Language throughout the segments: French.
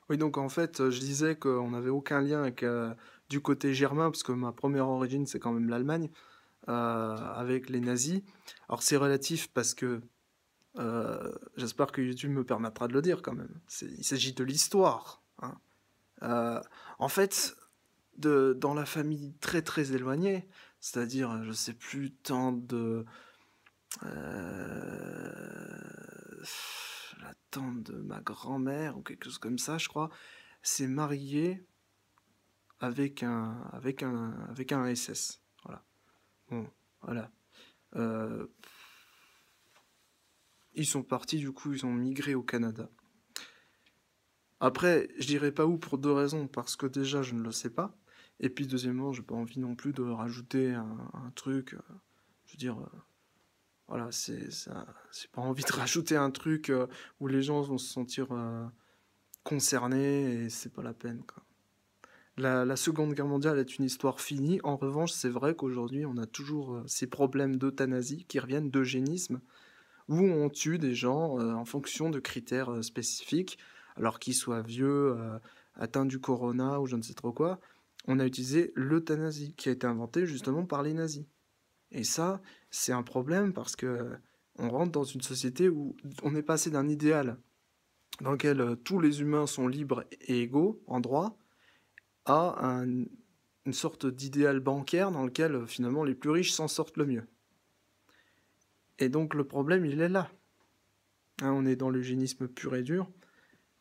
Oui, donc en fait, je disais qu'on n'avait aucun lien avec, du côté germain, parce que ma première origine, c'est quand même l'Allemagne, avec les nazis. Alors c'est relatif parce que, j'espère que YouTube me permettra de le dire quand même. Il s'agit de l'histoire, hein. Heu, En fait, dans la famille très, très éloignée, c'est-à-dire, je sais plus tant de, la tante de ma grand-mère ou quelque chose comme ça, je crois, s'est mariée avec un SS. Voilà. Bon, voilà. Euh, Ils sont partis, du coup, ils ont migré au Canada. Après, je dirais pas où pour deux raisons. Parce que déjà, je ne le sais pas. Et puis, deuxièmement, j'ai pas envie non plus de rajouter un truc. Je veux dire, voilà, c'est ça. J'ai pas envie de rajouter un truc où les gens vont se sentir concernés et c'est pas la peine, quoi. La Seconde Guerre mondiale est une histoire finie. En revanche, c'est vrai qu'aujourd'hui, on a toujours ces problèmes d'euthanasie qui reviennent, d'eugénisme, où on tue des gens en fonction de critères spécifiques, alors qu'ils soient vieux, atteints du corona ou je ne sais trop quoi. On a utilisé l'euthanasie, qui a été inventée justement par les nazis. Et ça, c'est un problème parce que on rentre dans une société où on est passé d'un idéal dans lequel tous les humains sont libres et égaux en droit, à une sorte d'idéal bancaire dans lequel finalement les plus riches s'en sortent le mieux. Et donc le problème, il est là. Hein, on est dans l'eugénisme pur et dur.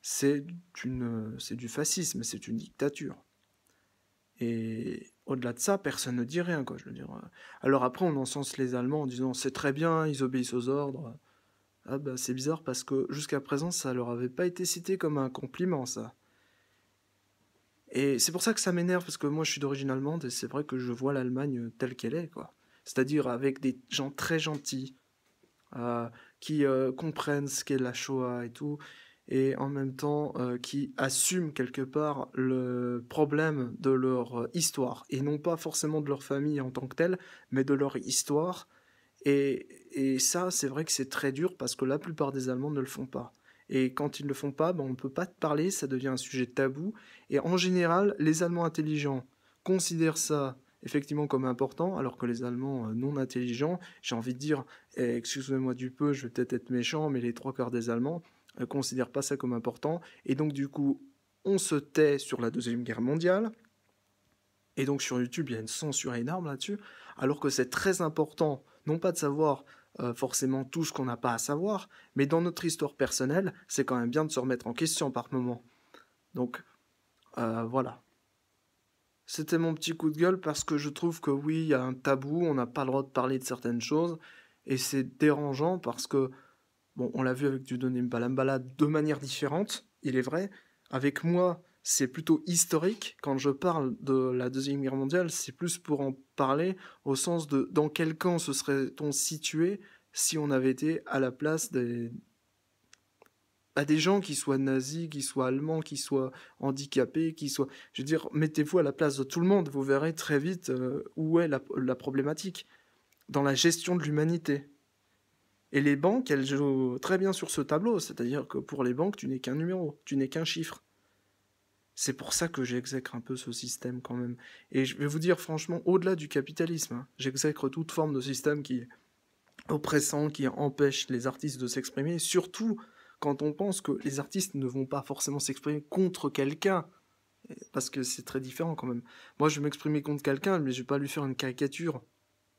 C'est du fascisme, c'est une dictature. Et au-delà de ça, personne ne dit rien, quoi. Je veux dire. Alors après, on encense les Allemands en disant c'est très bien, ils obéissent aux ordres. Ah bah c'est bizarre parce que jusqu'à présent, ça leur avait pas été cité comme un compliment, ça. Et c'est pour ça que ça m'énerve, parce que moi je suis d'origine allemande et c'est vrai que je vois l'Allemagne telle qu'elle est, quoi. C'est-à-dire avec des gens très gentils, qui comprennent ce qu'est la Shoah et tout, et en même temps qui assument quelque part le problème de leur histoire, et non pas forcément de leur famille en tant que telle, mais de leur histoire. Et ça, c'est vrai que c'est très dur parce que la plupart des Allemands ne le font pas. Et quand ils ne le font pas, ben, on ne peut pas te parler, ça devient un sujet tabou. Et en général, les Allemands intelligents considèrent ça effectivement comme important, alors que les Allemands non intelligents, j'ai envie de dire, excusez-moi du peu, je vais peut-être être méchant, mais les trois quarts des Allemands considèrent pas ça comme important. Et donc du coup, on se tait sur la Deuxième Guerre mondiale, et donc sur YouTube, il y a une censure énorme là-dessus, alors que c'est très important, non pas de savoir forcément tout ce qu'on n'a pas à savoir, mais dans notre histoire personnelle, c'est quand même bien de se remettre en question par moment. Donc voilà. C'était mon petit coup de gueule parce que je trouve que oui, il y a un tabou, on n'a pas le droit de parler de certaines choses, et c'est dérangeant parce que, bon, on l'a vu avec du Donim Balambala de manière différente, il est vrai. Avec moi, c'est plutôt historique. Quand je parle de la Deuxième Guerre mondiale, c'est plus pour en parler au sens de dans quel camp se serait-on situé si on avait été à la place des gens qui soient nazis, qui soient allemands, qui soient handicapés, qui soient... Je veux dire, mettez-vous à la place de tout le monde, vous verrez très vite où est la problématique dans la gestion de l'humanité. Et les banques, elles jouent très bien sur ce tableau, c'est-à-dire que pour les banques, tu n'es qu'un numéro, tu n'es qu'un chiffre. C'est pour ça que j'exècre un peu ce système quand même. Et je vais vous dire franchement, au-delà du capitalisme, hein, j'exècre toute forme de système qui est oppressant, qui empêche les artistes de s'exprimer, surtout quand on pense que les artistes ne vont pas forcément s'exprimer contre quelqu'un, parce que c'est très différent quand même. Moi, je vais m'exprimer contre quelqu'un, mais je vais pas lui faire une caricature.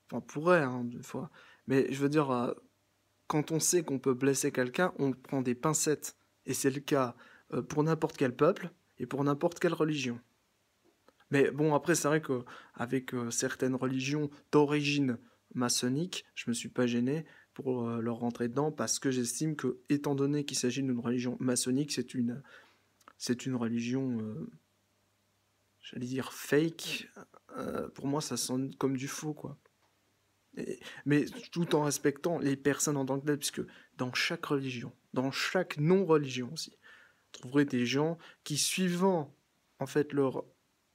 Enfin, on pourrait, hein, des fois. Mais je veux dire, quand on sait qu'on peut blesser quelqu'un, on prend des pincettes. Et c'est le cas pour n'importe quel peuple et pour n'importe quelle religion. Mais bon, après, c'est vrai qu'avec certaines religions d'origine maçonnique, je me suis pas gêné pour leur rentrer dedans parce que j'estime que, étant donné qu'il s'agit d'une religion maçonnique, c'est une religion, j'allais dire fake. Pour moi, ça sonne comme du faux, quoi. Mais tout en respectant les personnes en tant que telles, puisque dans chaque religion, dans chaque non-religion aussi, vous trouverez des gens qui, suivant en fait leur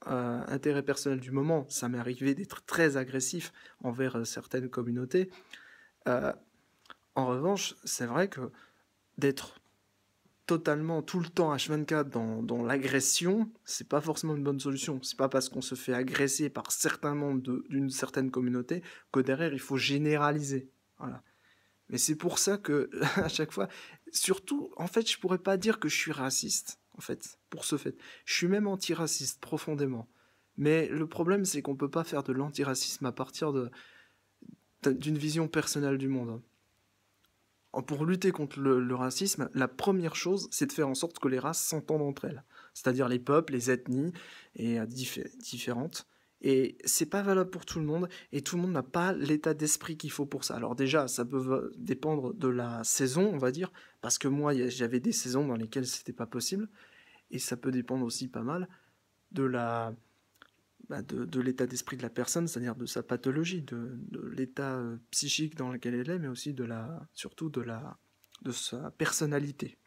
intérêt personnel du moment, ça m'est arrivé d'être très agressif envers certaines communautés. Euh, En revanche, c'est vrai que d'être totalement, tout le temps, H24 dans l'agression, c'est pas forcément une bonne solution. C'est pas parce qu'on se fait agresser par certains membres d'une certaine communauté que derrière, il faut généraliser. Voilà. Mais c'est pour ça que, à chaque fois, surtout, en fait, je pourrais pas dire que je suis raciste, en fait, pour ce fait. Je suis même antiraciste, profondément. Mais le problème, c'est qu'on peut pas faire de l'antiracisme à partir d'une vision personnelle du monde. Pour lutter contre le racisme, la première chose, c'est de faire en sorte que les races s'entendent entre elles. C'est-à-dire les peuples, les ethnies, et différentes. Et c'est pas valable pour tout le monde, et tout le monde n'a pas l'état d'esprit qu'il faut pour ça. Alors déjà, ça peut dépendre de la saison, on va dire, parce que moi, j'avais des saisons dans lesquelles c'était pas possible, et ça peut dépendre aussi pas mal de de l'état d'esprit de la personne, c'est-à-dire de sa pathologie, de l'état psychique dans lequel elle est, mais aussi surtout de sa personnalité.